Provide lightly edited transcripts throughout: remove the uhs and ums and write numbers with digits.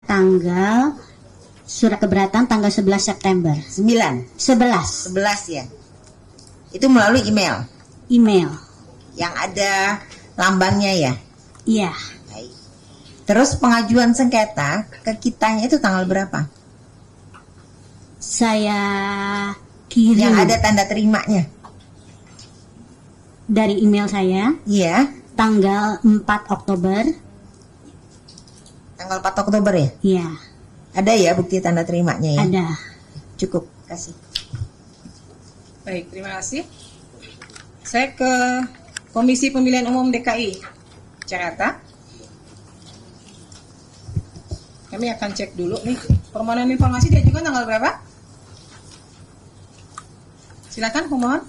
Tanggal surat keberatan tanggal 11 September. 9. 11. 11 ya. Itu melalui email. Email. Yang ada lambangnya ya. Iya. Baik. Terus pengajuan sengketa ke kitanya itu tanggal berapa? Saya kirim Yang ada tanda terimanya. dari email saya Iya. tanggal 4 Oktober. Tanggal 4 Oktober ya? Iya, Ada ya bukti tanda terimanya ya? ada. Cukup, kasih. Baik, terima kasih. Saya ke Komisi Pemilihan Umum DKI Jakarta. Kami akan cek dulu nih. Permohonan informasi diajukan tanggal berapa? Silakan pemohon.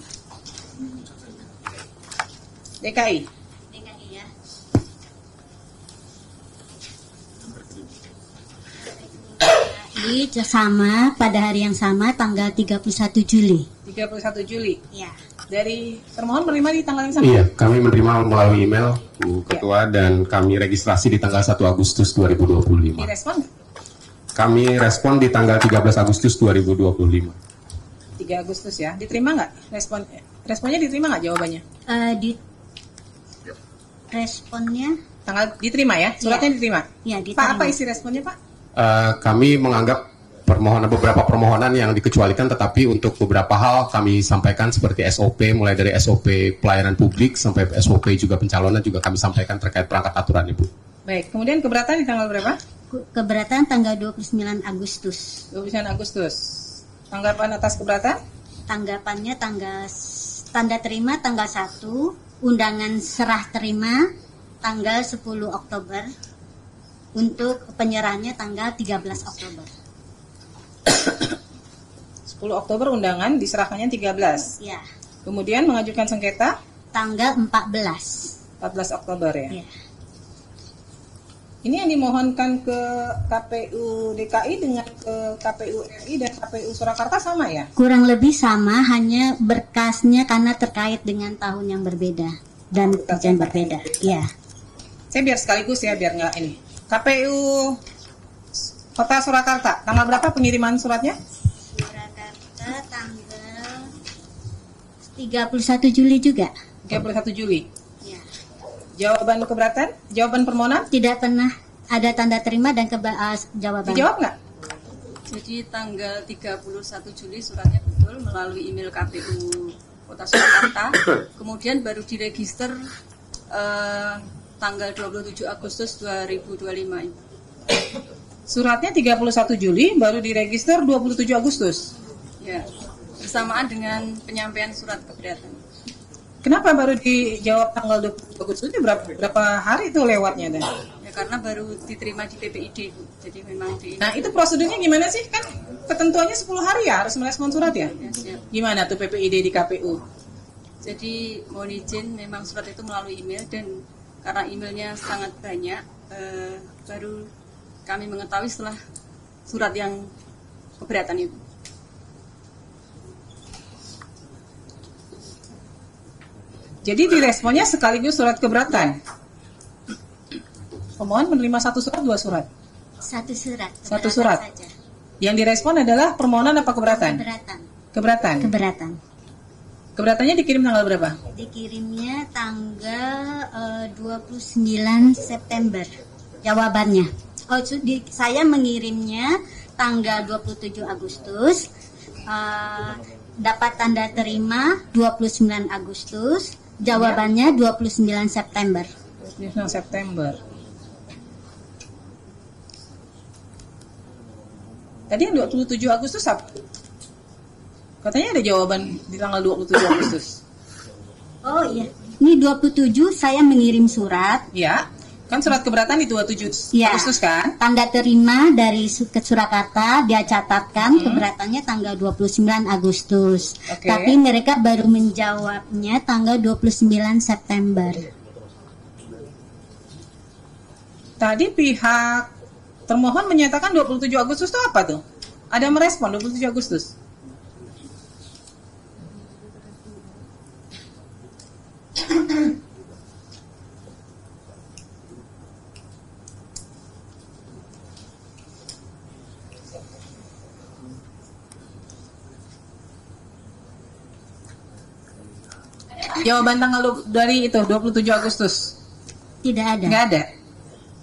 DKI. DKI ya. DKI sama pada hari yang sama tanggal 31 Juli. 31 Juli. Iya. Dari termohon menerima di tanggal yang sama? Iya, kami menerima melalui email Bu Ketua dan kami registrasi di tanggal 1 Agustus 2025. Direspon? Kami respon di tanggal 13 Agustus 2025. 3 Agustus ya. Diterima nggak? Responnya diterima nggak jawabannya? Di responnya Tanggal diterima ya? Suratnya diterima? ya Pak, apa diterima. isi responnya Pak? Kami menganggap beberapa permohonan yang dikecualikan, tetapi untuk beberapa hal kami sampaikan seperti SOP, mulai dari SOP pelayanan publik sampai SOP juga pencalonan juga kami sampaikan terkait perangkat aturan Ibu. Baik, kemudian keberatan di tanggal berapa? Keberatan tanggal 29 Agustus. 29 Agustus. Tanggapan atas keberatan? Tanggapannya tanda terima tanggal 1, undangan serah terima tanggal 10 Oktober, untuk penyerahannya tanggal 13 Oktober. 10 Oktober undangan diserahkannya 13. Ya, Kemudian mengajukan sengketa tanggal 14. 14 Oktober ya. Ya. Ini yang dimohonkan ke KPU DKI dengan ke KPU RI dan KPU Surakarta sama ya? Kurang lebih sama, hanya berkasnya karena terkait dengan tahun yang berbeda dan yang berbeda. Ya. Saya biar sekaligus ya, biar nggak ini. KPU Kota Surakarta, tanggal berapa pengiriman suratnya? Surakarta tanggal 31 Juli juga. 31 Juli. Ya. Jawaban keberatan? Jawaban permohonan? Tidak pernah ada tanda terima dan jawaban. Dijawab nggak? Jadi tanggal 31 Juli suratnya betul melalui email KPU Kota Surakarta, kemudian baru diregister tanggal 27 Agustus 2025. Suratnya 31 Juli, baru diregister 27 Agustus. Ya, bersamaan dengan penyampaian surat keberatan. Kenapa baru dijawab tanggal 27 Agustus? Itu berapa hari itu lewatnya dan? Ya karena baru diterima di PPID, Bu. Jadi memang Nah, itu prosedurnya gimana sih? Kan ketentuannya 10 hari ya harus merespon surat ya? Ya, siap. Gimana tuh PPID di KPU? Jadi mohon izin, memang surat itu melalui email dan karena emailnya sangat banyak, baru kami mengetahui setelah surat yang keberatan itu. Jadi diresponnya sekaligus surat keberatan. Pemohon menerima satu surat, dua surat. Satu surat. Satu keberatan surat. Saja. Yang direspon adalah permohonan apa keberatan? Keberatan. Keberatan. Keberatan. Keberatannya dikirim tanggal berapa? Dikirimnya tanggal 29 September. Jawabannya. Saya mengirimnya tanggal 27 Agustus. Dapat tanda terima 29 Agustus. Jawabannya 29 September. 29 September. Tadi yang 27 Agustus apa? Katanya ada jawaban di tanggal 27 Agustus. Oh iya. Ini 27 saya mengirim surat. Ya, kan surat keberatan di 27 Ya. Agustus kan? Tanda terima dari ke Surakarta, dia catatkan keberatannya tanggal 29 Agustus. Oke. Tapi mereka baru menjawabnya tanggal 29 September. Tadi pihak termohon menyatakan 27 Agustus itu apa tuh? Ada merespon 27 Agustus? jawaban dari itu 27 Agustus? Tidak ada. Nggak ada.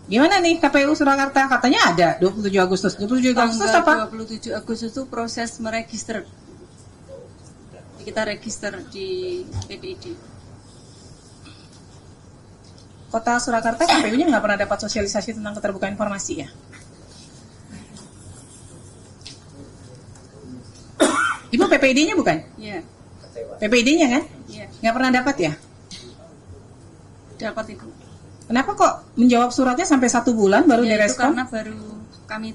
Gimana nih KPU Surakarta? Katanya ada 27 Agustus. 27 Agustus Tanggal apa? 27 Agustus itu proses meregister. Kita register di PPID. Kota Surakarta KPU-nya nggak pernah dapat sosialisasi tentang keterbukaan informasi ya? Ibu PPID-nya bukan? Iya, PPID-nya kan? iya, Nggak pernah dapat ya? dapat itu. Kenapa kok menjawab suratnya sampai 1 bulan baru Ya, itu direspon? karena baru kami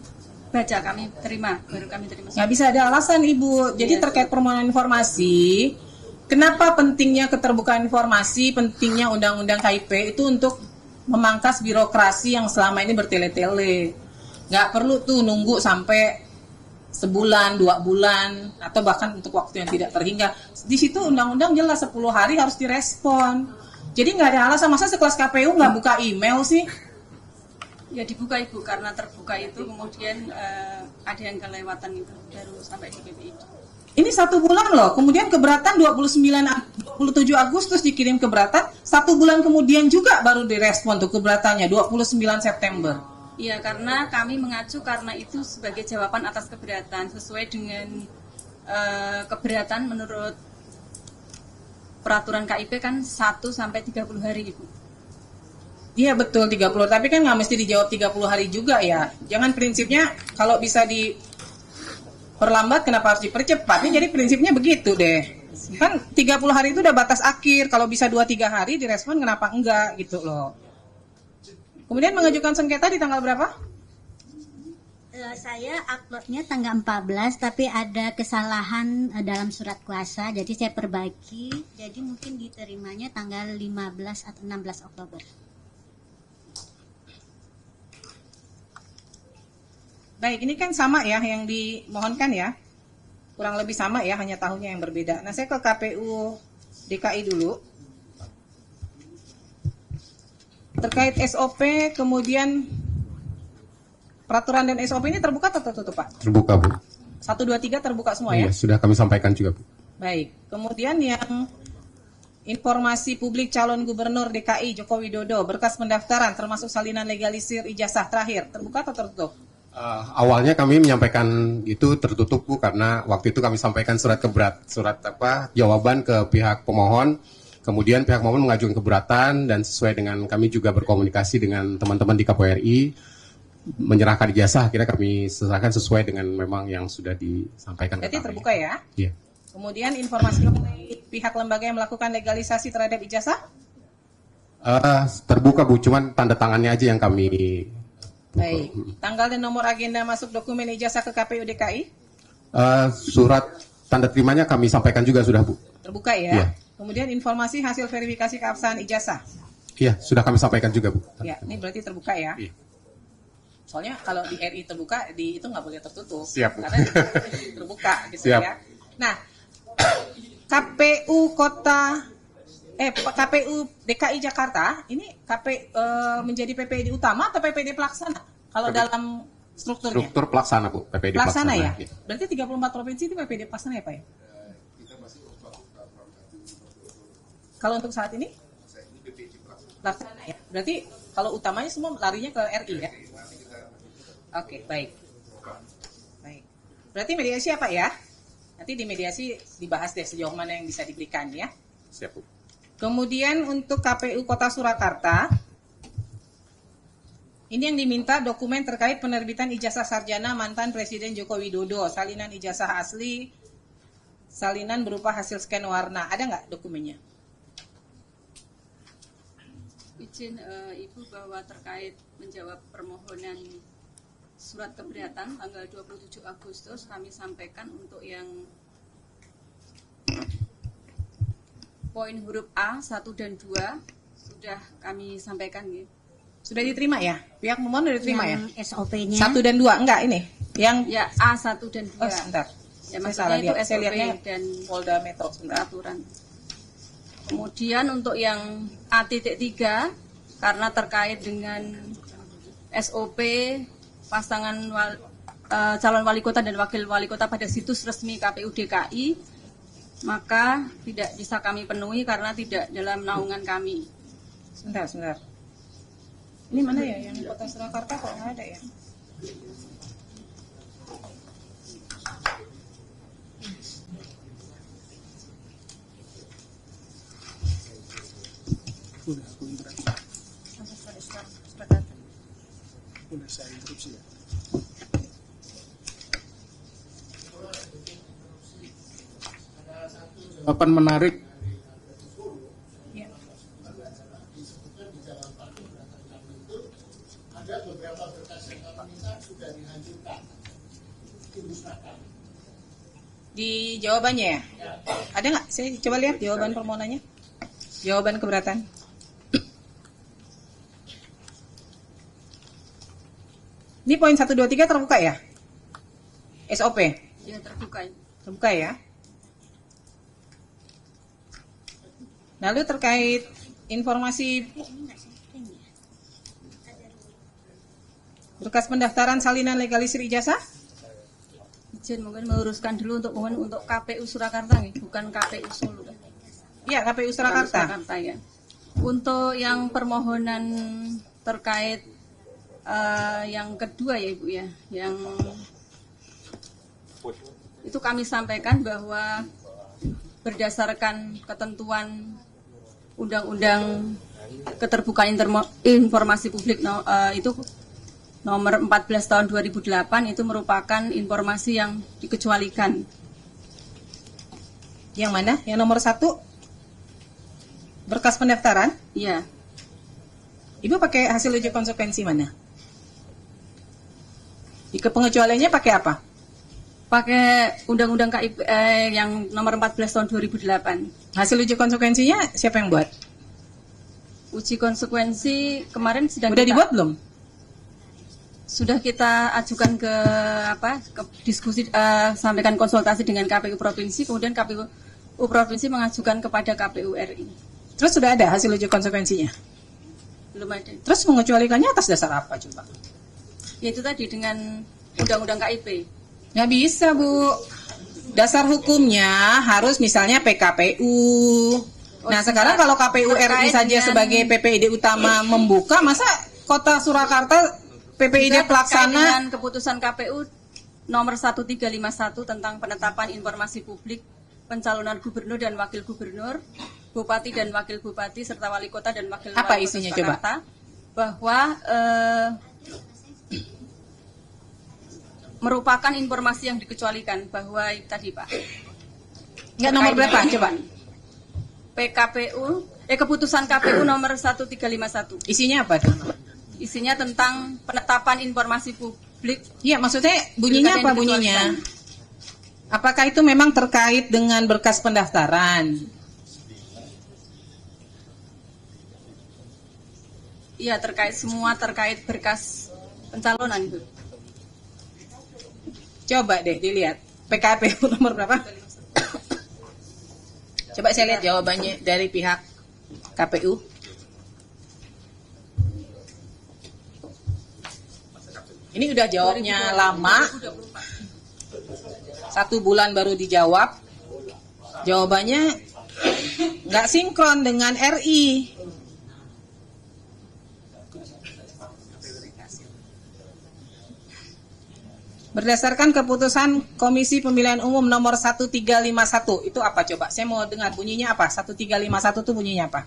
baca, baru kami terima. Nggak bisa ada alasan Ibu. Jadi Iya. terkait permohonan informasi, kenapa pentingnya keterbukaan informasi, pentingnya undang-undang KIP itu untuk memangkas birokrasi yang selama ini bertele-tele. Nggak perlu tuh nunggu sampai sebulan, 2 bulan, atau bahkan untuk waktu yang tidak terhingga. Di situ undang-undang jelas 10 hari harus direspon. Jadi nggak ada alasan, masa sekelas KPU nggak buka email sih? Ya dibuka Ibu, karena terbuka itu kemudian ada yang kelewatan itu baru sampai di PPID. Ini 1 bulan loh, kemudian keberatan 27 Agustus dikirim keberatan, 1 bulan kemudian juga baru direspon tuh keberatannya 29 September. Iya, karena kami mengacu karena itu sebagai jawaban atas keberatan sesuai dengan keberatan menurut peraturan KIP kan 1 sampai 30 hari Ibu. Iya betul 30, tapi kan nggak mesti dijawab 30 hari juga ya. Jangan prinsipnya kalau bisa diperlambat kenapa harus dipercepat? Ini jadi prinsipnya begitu deh. Kan 30 hari itu udah batas akhir, kalau bisa 2-3 hari direspon kenapa enggak gitu loh. Kemudian mengajukan sengketa di tanggal berapa? Saya uploadnya tanggal 14, tapi ada kesalahan dalam surat kuasa, jadi saya perbaiki. Jadi mungkin diterimanya tanggal 15 atau 16 Oktober. Baik, ini kan sama ya yang dimohonkan ya. Kurang lebih sama ya, hanya tahunnya yang berbeda. Nah, saya ke KPU DKI dulu. Terkait SOP, kemudian peraturan dan SOP ini terbuka atau tertutup, Pak? Terbuka, Bu. 1, 2, 3 terbuka semua ya? Iya, sudah kami sampaikan juga, Bu. Baik. Kemudian yang informasi publik calon gubernur DKI Joko Widodo, berkas pendaftaran termasuk salinan legalisir ijazah terakhir, terbuka atau tertutup? Awalnya kami menyampaikan itu tertutup, Bu, karena waktu itu kami sampaikan surat jawaban ke pihak pemohon. Kemudian pihak pemohon mengajukan keberatan dan sesuai dengan kami juga berkomunikasi dengan teman-teman di KPRI menyerahkan ijazah, akhirnya kami selesaikan sesuai dengan memang yang sudah disampaikan. Jadi terbuka ya? Iya. Kemudian informasi mengenai pihak lembaga yang melakukan legalisasi terhadap ijazah? Terbuka, Bu, cuman tanda tangannya aja yang kami. Baik. Tanggal dan nomor agenda masuk dokumen ijazah ke KPU DKI? Surat tanda terimanya kami sampaikan juga sudah, Bu. Terbuka ya? Iya. Kemudian informasi hasil verifikasi keabsahan ijazah? Iya, sudah kami sampaikan juga, Bu. Ya, ini berarti terbuka ya? Iya. Soalnya kalau di RI terbuka, di itu nggak boleh tertutup. Siap, Bu. Karena terbuka gitu Siap. ya. Nah, KPU KPU DKI Jakarta ini menjadi PPD utama atau PPD pelaksana? Kalau dalam strukturnya? Struktur pelaksana, Bu. PPD Pelaksana ya? Iya. Berarti 34 provinsi itu PPD pelaksana ya, Pak ya? Kalau untuk saat ini? Pelaksana ya? Berarti kalau utamanya semua larinya ke RI ya? Oke, baik. Baik. Berarti mediasi apa ya? Nanti di mediasi dibahas deh sejauh mana yang bisa diberikan ya. Siap, Bu. Kemudian untuk KPU Kota Surakarta, ini yang diminta dokumen terkait penerbitan ijazah sarjana mantan Presiden Joko Widodo, salinan ijazah asli, salinan berupa hasil scan warna. Ada nggak dokumennya? Izin Ibu bahwa terkait menjawab permohonan surat keberatan tanggal 27 Agustus kami sampaikan untuk yang poin huruf A 1 dan 2 sudah kami sampaikan gitu. Sudah diterima ya? Pihak pemohon sudah diterima ya? Yang SOP-nya 1 dan 2, enggak ini? Yang Ya A 1 dan 2. oh sebentar. Ya, Saya maksudnya salah itu lihat. Saya SOP lihatnya dan Polda Metro sebentar. peraturan. Kemudian untuk yang A.3 karena terkait dengan SOP pasangan calon wali kota dan wakil wali kota pada situs resmi KPU DKI, maka tidak bisa kami penuhi karena tidak dalam naungan kami. Sebentar. Ini mana ya yang Kota Surakarta kok nggak ada ya? Udah saya interupsi ya. Jawaban menarik. Di jawabannya ya? Ada nggak? Saya coba lihat jawaban permohonannya. Jawaban keberatan. Ini poin 1, 2, 3 terbuka ya? SOP? Ya, terbuka. Terbuka ya? Lalu terkait informasi berkas pendaftaran salinan legalisir ijazah? Izin mungkin meluruskan dulu untuk KPU Surakarta nih, bukan KPU Solo. Iya, KPU Surakarta. Surakarta ya. Untuk yang permohonan terkait yang kedua ya Ibu ya, yang itu kami sampaikan bahwa berdasarkan ketentuan Undang-Undang Keterbukaan Informasi Publik itu nomor 14 tahun 2008 itu merupakan informasi yang dikecualikan. Yang mana? Yang nomor 1? Berkas pendaftaran? Iya. Ibu pakai hasil uji konsekuensi mana? Di pengecualiannya pakai apa? Pakai Undang-Undang KIP yang nomor 14 tahun 2008. Hasil uji konsekuensinya siapa yang buat? Uji konsekuensi kemarin sedang Udah dibuat belum? Sudah kita ajukan ke diskusi, sampaikan konsultasi dengan KPU Provinsi, kemudian KPU Provinsi mengajukan kepada KPU RI. Terus sudah ada hasil uji konsekuensinya? Belum ada. Terus mengecualikannya atas dasar apa coba? Yaitu tadi dengan Undang-Undang KIP. Nggak bisa Bu. Dasar hukumnya harus misalnya PKPU. Nah sekarang kalau KPU RI saja sebagai PPID utama membuka, masa Kota Surakarta PPID pelaksana dengan keputusan KPU nomor 1351 tentang penetapan informasi publik pencalonan gubernur dan wakil gubernur, bupati dan wakil bupati serta wali kota dan wakil apa wali isinya kota Jakarta, bahwa merupakan informasi yang dikecualikan bahwa tadi Pak. Enggak nomor berapa coba? PKPU keputusan KPU nomor 1351. Isinya apa tuh? Isinya tentang penetapan informasi publik. Iya, maksudnya bunyinya apa bunyinya? Apakah itu memang terkait dengan berkas pendaftaran? Iya, terkait berkas pencalonan itu. Coba deh dilihat. PKPU nomor berapa? Coba saya lihat jawabannya dari pihak KPU. Ini udah jawabnya lama, 1 bulan baru dijawab. Jawabannya nggak sinkron dengan RI. Berdasarkan keputusan Komisi Pemilihan Umum nomor 1351, itu apa coba? Saya mau dengar bunyinya apa? 1351 itu bunyinya apa?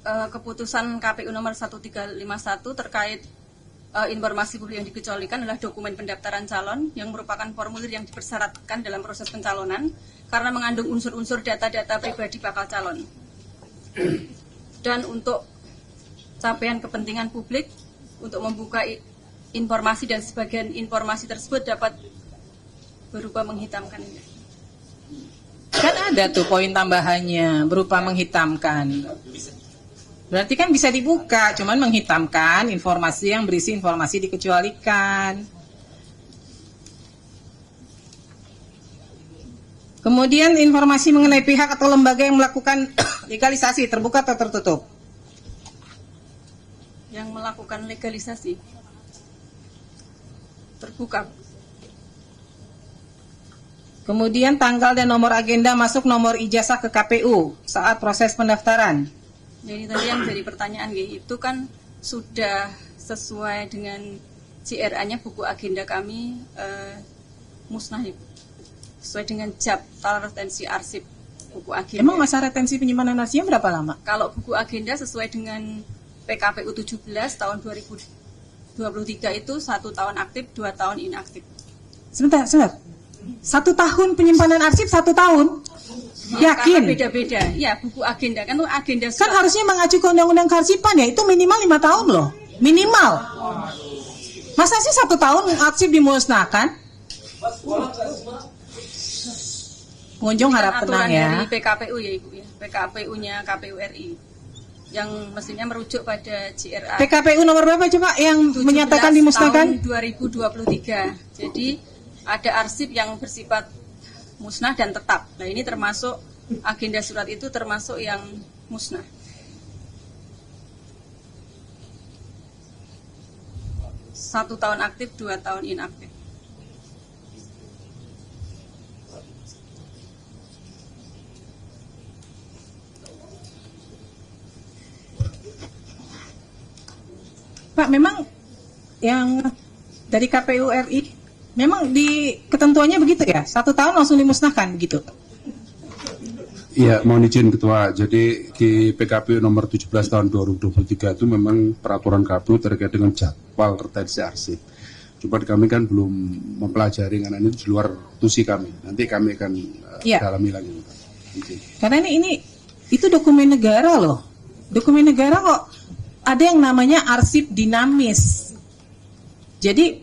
Keputusan KPU nomor 1351 terkait informasi publik yang dikecualikan adalah dokumen pendaftaran calon yang merupakan formulir yang dipersyaratkan dalam proses pencalonan karena mengandung unsur-unsur data-data pribadi bakal calon. Dan untuk capaian kepentingan publik untuk membuka informasi dan sebagian informasi tersebut dapat berupa menghitamkan. Kan ada tuh poin tambahannya berupa menghitamkan. Berarti kan bisa dibuka, cuman menghitamkan informasi yang berisi informasi dikecualikan. Kemudian informasi mengenai pihak atau lembaga yang melakukan legalisasi terbuka atau tertutup. Yang melakukan legalisasi terbuka. Kemudian tanggal dan nomor agenda masuk nomor ijazah ke KPU saat proses pendaftaran. Jadi tadi yang jadi pertanyaan itu kan sudah sesuai dengan CRA-nya buku agenda kami musnah, Ibu. Sesuai dengan jadwal retensi arsip buku agenda. Emang masa retensi penyimpanan arsipnya berapa lama? Kalau buku agenda sesuai dengan PKPU 17 tahun 2023 itu 1 tahun aktif, 2 tahun inaktif. Sebentar. 1 tahun penyimpanan arsip 1 tahun? Yakin? Karena beda-beda. Ya, buku agenda kan itu agenda. Kan harusnya mengacu ke undang-undang kearsipan ya, itu minimal 5 tahun loh. Minimal. Masa sih 1 tahun arsip dimusnahkan? Pengunjung harap tenang ya. Dari PKPU ya Ibu ya. PKPU-nya KPU RI. Yang mestinya merujuk pada JRA. PKPU nomor berapa coba yang menyatakan dimusnahkan? Tahun 2023. Jadi ada arsip yang bersifat musnah dan tetap. Nah ini termasuk agenda surat itu termasuk yang musnah. Satu tahun aktif, 2 tahun inaktif. Pak, memang yang dari KPU RI, memang di ketentuannya begitu ya? 1 tahun langsung dimusnahkan begitu? Iya, mohon izin Ketua. Jadi di PKPU nomor 17 tahun 2023 itu memang peraturan KPU terkait dengan jadwal retensi arsip. Cuma kami kan belum mempelajari karena ini di luar tusi kami. Nanti kami akan dalami lagi. Karena ini itu dokumen negara loh. Dokumen negara kok ada yang namanya arsip dinamis. Jadi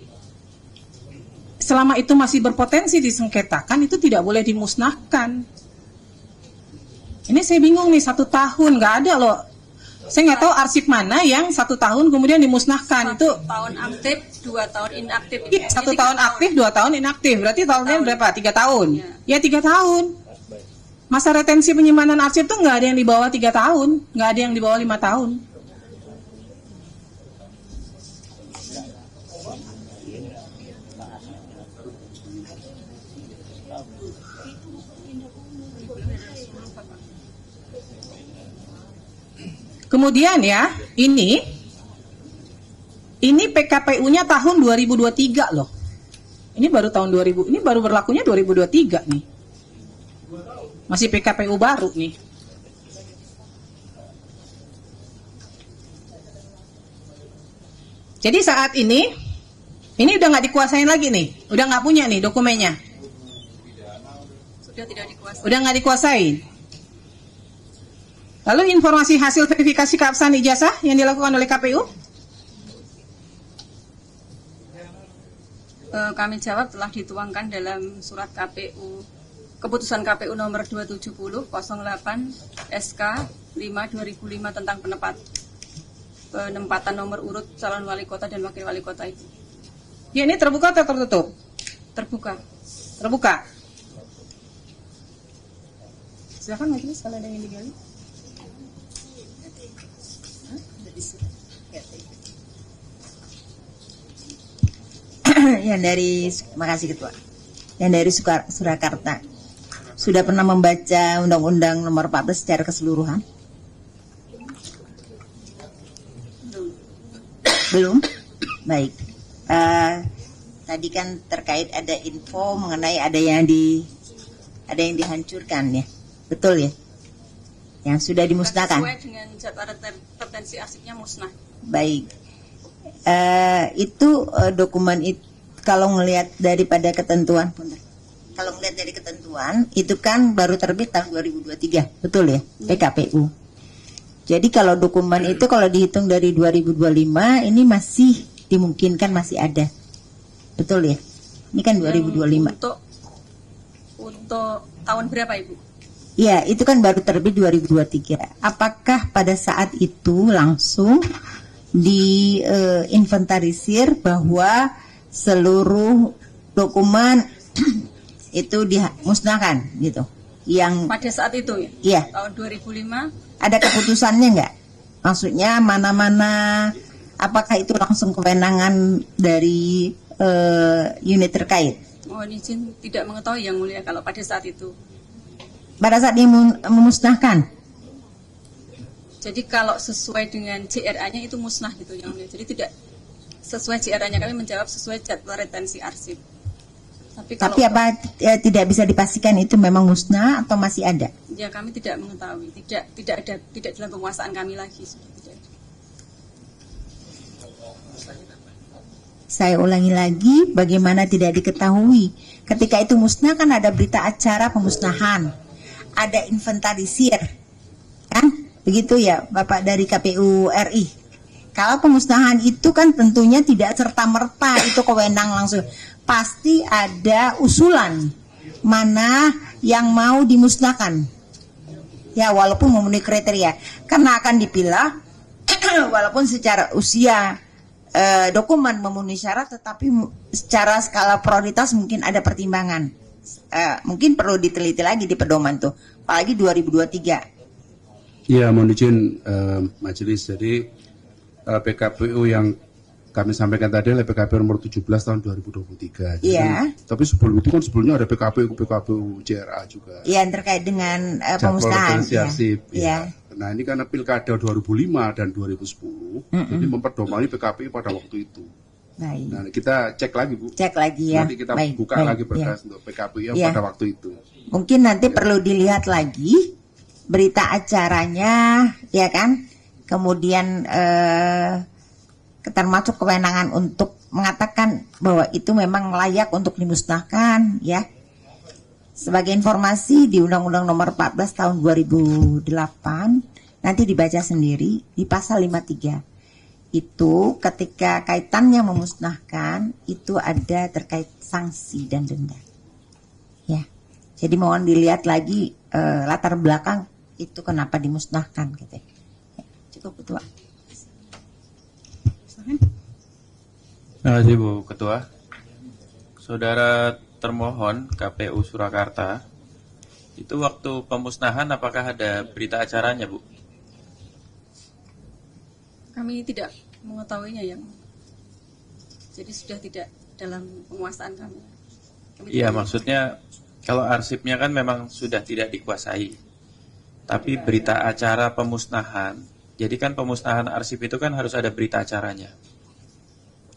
selama itu masih berpotensi disengketakan, itu tidak boleh dimusnahkan. Ini saya bingung nih, 1 tahun nggak ada loh. Saya nggak tahu arsip mana yang 1 tahun kemudian dimusnahkan. 1 itu tahun aktif, 2 tahun inaktif. Iya, 1 tahun aktif, 2 tahun inaktif. Berarti tahunnya berapa? 3 tahun. Ya 3 tahun. Masa retensi penyimpanan arsip tuh nggak ada yang di bawah 3 tahun, nggak ada yang di bawah 5 tahun. Kemudian ya, ini PKPU-nya tahun 2023 loh. Ini baru tahun 2000, ini baru berlakunya 2023 nih. Masih PKPU baru nih. Jadi saat ini udah nggak dikuasain lagi nih, udah nggak punya nih dokumennya. Sudah tidak dikuasai. Udah nggak dikuasain. Lalu informasi hasil verifikasi keabsahan ijazah yang dilakukan oleh KPU? Kami jawab telah dituangkan dalam surat KPU, keputusan KPU nomor 270 08 SK 5/2005 tentang penempatan nomor urut calon wali kota dan wakil wali kota itu. Ya, ini terbuka atau tertutup? Terbuka. Terbuka. Silakan majelis kalau ada yang digali. Yang dari, makasih Ketua. Yang dari Surakarta, sudah pernah membaca Undang-Undang Nomor 14 secara keseluruhan? Belum? Baik. Tadi kan terkait ada info mengenai ada yang dihancurkan ya, betul ya? Yang sudah dimusnahkan. Sesuai dengan jadwal retensi arsipnya musnah. Baik. Itu dokumen itu kalau ngelihat daripada ketentuan, kalau ngelihat dari ketentuan itu kan baru terbit tahun 2023, betul ya, PKPU. Jadi kalau dokumen itu kalau dihitung dari 2025 ini masih dimungkinkan masih ada, betul ya? Ini kan 2025. untuk tahun berapa Ibu? Ya, itu kan baru terbit 2023. Apakah pada saat itu langsung diinventarisir bahwa seluruh dokumen itu dimusnahkan gitu? Yang Pada saat itu ya? Iya. Tahun 2005. Ada keputusannya nggak? Maksudnya mana-mana? Apakah itu langsung kewenangan dari unit terkait? Mohon izin tidak mengetahui Yang Mulia kalau pada saat itu. Pada saat dia memusnahkan? Jadi kalau sesuai dengan JRA-nya itu musnah gitu Yang Mulia. Jadi tidak sesuai JRA-nya, kami menjawab sesuai jadwal retensi arsip. Tapi apa tidak bisa dipastikan itu memang musnah atau masih ada? Ya kami tidak mengetahui, tidak dalam penguasaan kami lagi. Sudah tidak ada. Saya ulangi lagi, bagaimana tidak diketahui? Ketika itu musnah kan ada berita acara pemusnahan, ada inventarisir, kan? Begitu ya, Bapak dari KPU RI. Kalau pemusnahan itu kan tentunya tidak serta-merta itu kewenang langsung. Pasti ada usulan mana yang mau dimusnahkan. Ya, walaupun memenuhi kriteria, karena akan dipilah walaupun secara usia dokumen memenuhi syarat, tetapi secara skala prioritas mungkin ada pertimbangan. Mungkin perlu diteliti lagi di pedoman tuh, apalagi 2023. Iya, mohon izin majelis. Jadi PKPU yang kami sampaikan tadi adalah PKPU nomor 17 tahun 2023. Iya. Tapi sebelum itu kan sebelumnya ada PKPU JRA juga. Iya, terkait dengan pemusnahan. Iya. Nah, ini karena pilkada 2005 dan 2010, jadi memperdomani PKPU pada waktu itu. Baik. Nah, kita cek lagi, Bu. Cek lagi ya. Nanti kita buka lagi berkas untuk PKPU yang pada waktu itu. Mungkin nanti perlu dilihat lagi berita acaranya, ya kan? Kemudian termasuk kewenangan untuk mengatakan bahwa itu memang layak untuk dimusnahkan, ya. Sebagai informasi di Undang-Undang Nomor 14 Tahun 2008 nanti dibaca sendiri di pasal 53. Itu ketika kaitannya memusnahkan itu ada terkait sanksi dan denda. Ya. Jadi mohon dilihat lagi latar belakang itu kenapa dimusnahkan gitu. Ya, cukup Ketua. Terima kasih Bu Ketua. Saudara termohon KPU Surakarta, itu waktu pemusnahan apakah ada berita acaranya, Bu? Kami tidak mengetahuinya Yang. Jadi sudah tidak dalam penguasaan kami. Iya, maksudnya kalau arsipnya kan memang sudah tidak dikuasai. Tapi berita acara pemusnahan, jadi kan pemusnahan arsip itu kan harus ada berita acaranya.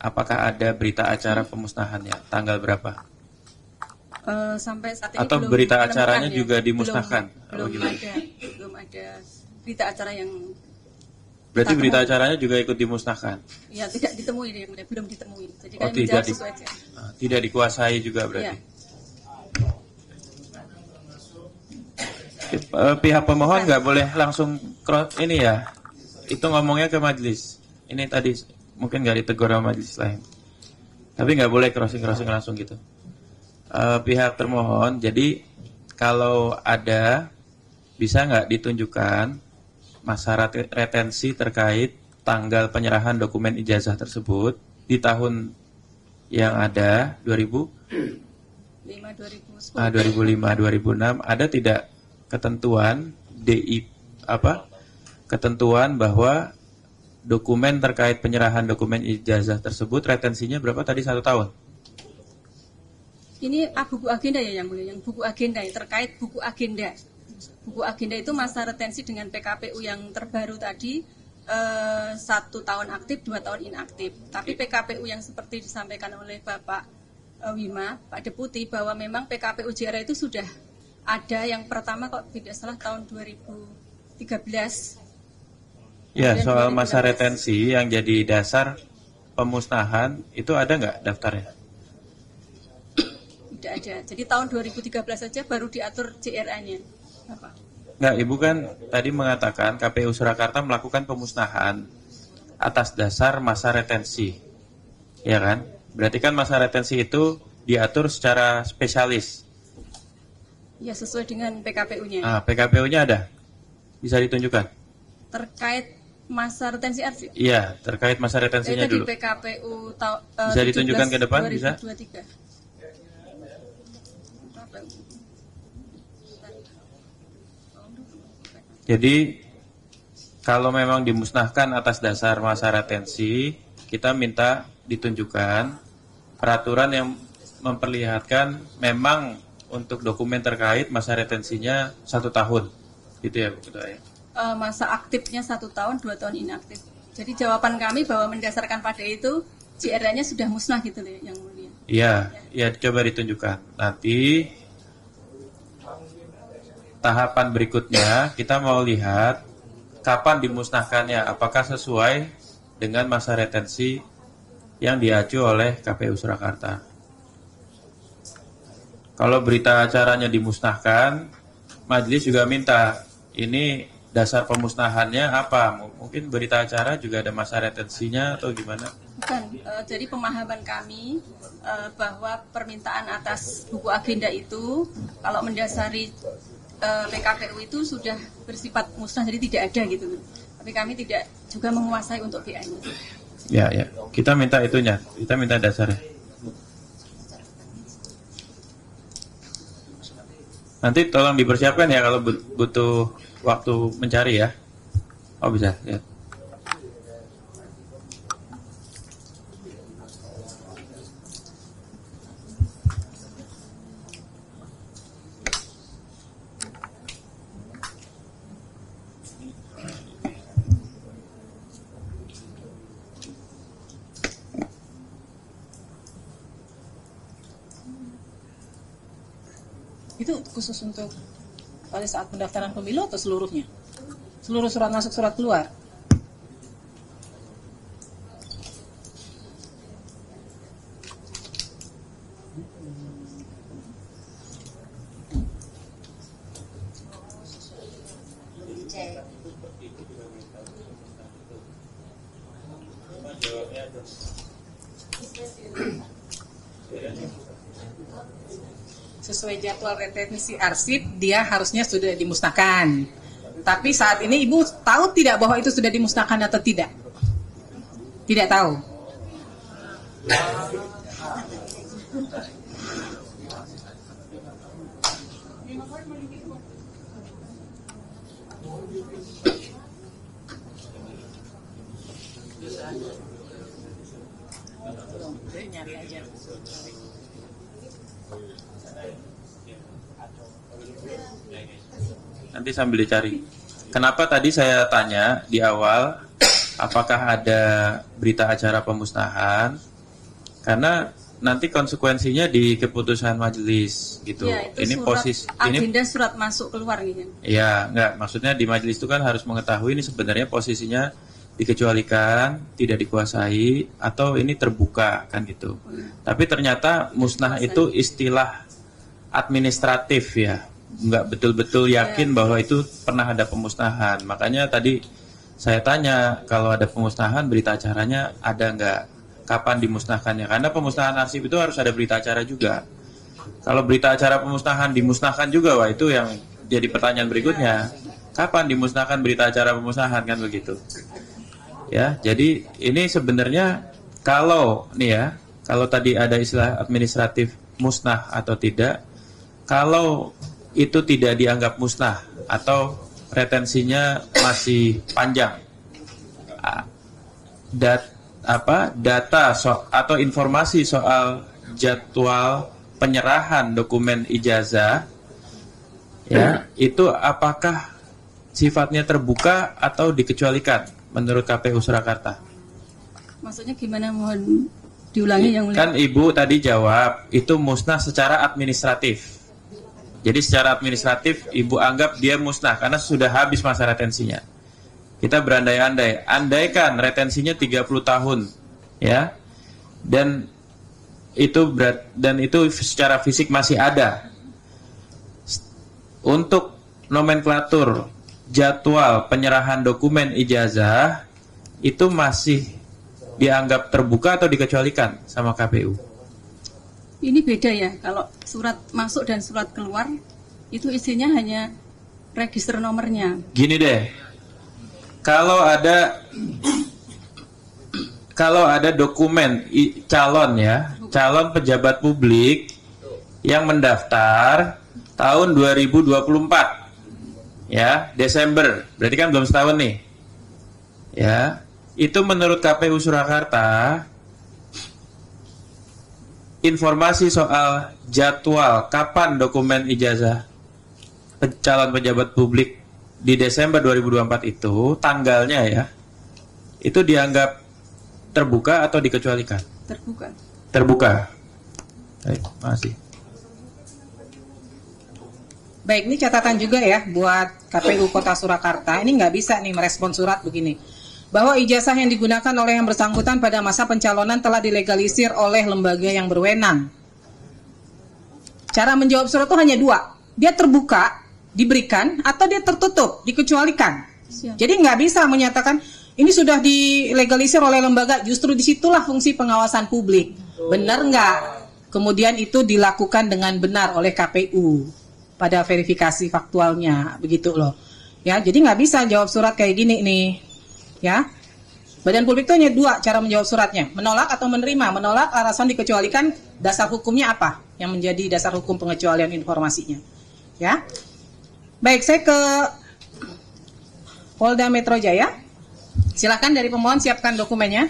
Apakah ada berita acara pemusnahannya? Tanggal berapa? Sampai saat ini atau belum berita menemukan acaranya ya. juga dimusnahkan? Belum ada berita acara yang. Berarti berita acaranya juga ikut dimusnahkan? Ya, tidak ditemui, belum ditemui. Jadi Oh, kami menjawab sesuai aja. Tidak dikuasai juga berarti. Ya. Pihak pemohon nggak boleh langsung ini ya, itu ngomongnya ke majelis. Ini tadi mungkin nggak ditegur sama majelis lain, tapi nggak boleh crossing langsung gitu. Pihak termohon, jadi kalau ada bisa nggak ditunjukkan masa retensi terkait tanggal penyerahan dokumen ijazah tersebut di tahun yang ada 2005, 2006 ada tidak ketentuan ketentuan bahwa dokumen terkait penyerahan dokumen ijazah tersebut retensinya berapa tadi 1 tahun? Ini buku agenda ya Yang Mulia, yang buku agenda ya, terkait buku agenda. Buku agenda itu masa retensi dengan PKPU yang terbaru tadi 1 tahun aktif, 2 tahun inaktif. Tapi PKPU yang seperti disampaikan oleh Bapak Wima, Pak Deputi, bahwa memang PKPU JRA itu sudah ada yang pertama kok tidak salah tahun 2013. Ya, soal masa retensi yang jadi dasar pemusnahan itu ada nggak daftarnya? Tidak ada. Jadi tahun 2013 saja baru diatur JRA-nya, Bapak. Nggak, Ibu kan tadi mengatakan KPU Surakarta melakukan pemusnahan atas dasar masa retensi, ya kan? Berarti kan masa retensi itu diatur secara spesialis. Ya, sesuai dengan PKPU-nya. PKPU-nya ada? Bisa ditunjukkan? Terkait masa retensi arsip? Iya, terkait masa retensinya itu dulu. Di PKPU bisa ditunjukkan ke depan, 2023. bisa? Jadi kalau memang dimusnahkan atas dasar masa retensi, kita minta ditunjukkan peraturan yang memperlihatkan memang untuk dokumen terkait masa retensinya 1 tahun, gitu ya Bu Ketua ya? Masa aktifnya 1 tahun, 2 tahun inaktif. Jadi jawaban kami bahwa mendasarkan pada itu JR-nya sudah musnah gitu loh, Yang Mulia. Iya, ya coba ditunjukkan. Nanti tahapan berikutnya kita mau lihat kapan dimusnahkannya, apakah sesuai dengan masa retensi yang diacu oleh KPU Surakarta. Kalau berita acaranya dimusnahkan, majelis juga minta ini dasar pemusnahannya apa? Mungkin berita acara juga ada masa retensinya atau gimana? Bukan, jadi pemahaman kami bahwa permintaan atas buku agenda itu kalau mendasari PKPU itu sudah bersifat musnah, jadi tidak ada gitu. Tapi kami tidak juga menguasai untuk BA-nya. Ya, kita minta itunya, kita minta dasarnya. Nanti tolong dipersiapkan ya kalau butuh waktu mencari ya. Oh bisa, ya. Itu khusus untuk pada saat pendaftaran pemilu atau seluruhnya? Seluruh surat masuk, surat keluar? Sesuai jadwal retensi arsip, dia harusnya sudah dimusnahkan. Tapi saat ini Ibu tahu tidak bahwa itu sudah dimusnahkan atau tidak? Tidak tahu. Nyari aja. Nanti sambil dicari. Kenapa tadi saya tanya di awal apakah ada berita acara pemusnahan? Karena nanti konsekuensinya di keputusan majelis gitu. Ya, itu ini surat, posisi agenda surat masuk keluar gitu. Iya, enggak, maksudnya di majelis itu kan harus mengetahui ini sebenarnya posisinya dikecualikan, tidak dikuasai atau ini terbuka kan gitu. Tapi ternyata musnah itu istilah administratif ya. Nggak betul-betul yakin bahwa itu pernah ada pemusnahan. Makanya tadi saya tanya kalau ada pemusnahan berita acaranya ada nggak, kapan dimusnahkannya, karena pemusnahan arsip itu harus ada berita acara juga. Kalau berita acara pemusnahan dimusnahkan juga, wah itu yang jadi pertanyaan berikutnya, kapan dimusnahkan berita acara pemusnahan, kan begitu ya. Jadi ini sebenarnya kalau nih ya, kalau tadi ada istilah administratif musnah atau tidak, kalau itu tidak dianggap musnah atau retensinya masih panjang, data atau informasi soal jadwal penyerahan dokumen ijazah ya, itu apakah sifatnya terbuka atau dikecualikan menurut KPU Surakarta? Maksudnya gimana, mohon diulangi Yang Mulia. Kan Ibu tadi jawab itu musnah secara administratif. Jadi secara administratif Ibu anggap dia musnah karena sudah habis masa retensinya. Kita berandai-andai, andaikan retensinya 30 tahun ya. Dan itu secara fisik masih ada. Untuk nomenklatur jadwal penyerahan dokumen ijazah itu masih dianggap terbuka atau dikecualikan sama KPU? Ini beda ya, kalau surat masuk dan surat keluar itu isinya hanya register nomornya. Gini deh, kalau ada dokumen calon pejabat publik yang mendaftar tahun 2024, ya Desember, berarti kan belum setahun nih, ya itu menurut KPU Surakarta informasi soal jadwal kapan dokumen ijazah calon pejabat publik di Desember 2024 itu tanggalnya ya, itu dianggap terbuka atau dikecualikan? Terbuka. Terbuka. Baik, makasih. Baik, ini catatan juga ya buat KPU Kota Surakarta. Ini nggak bisa nih merespon surat begini. Bahwa ijazah yang digunakan oleh yang bersangkutan pada masa pencalonan telah dilegalisir oleh lembaga yang berwenang. Cara menjawab surat itu hanya dua. Dia terbuka, diberikan, atau dia tertutup, dikecualikan. Siap. Jadi nggak bisa menyatakan ini sudah dilegalisir oleh lembaga, justru disitulah fungsi pengawasan publik. Benar nggak? Kemudian itu dilakukan dengan benar oleh KPU pada verifikasi faktualnya, begitu loh. Ya, jadi nggak bisa jawab surat kayak gini nih, ya. Badan publik itu hanya dua cara menjawab suratnya, menolak atau menerima. Menolak alasan dikecualikan, dasar hukumnya apa yang menjadi dasar hukum pengecualian informasinya, ya. Baik, saya ke Polda Metro Jaya. Silakan dari pemohon siapkan dokumennya.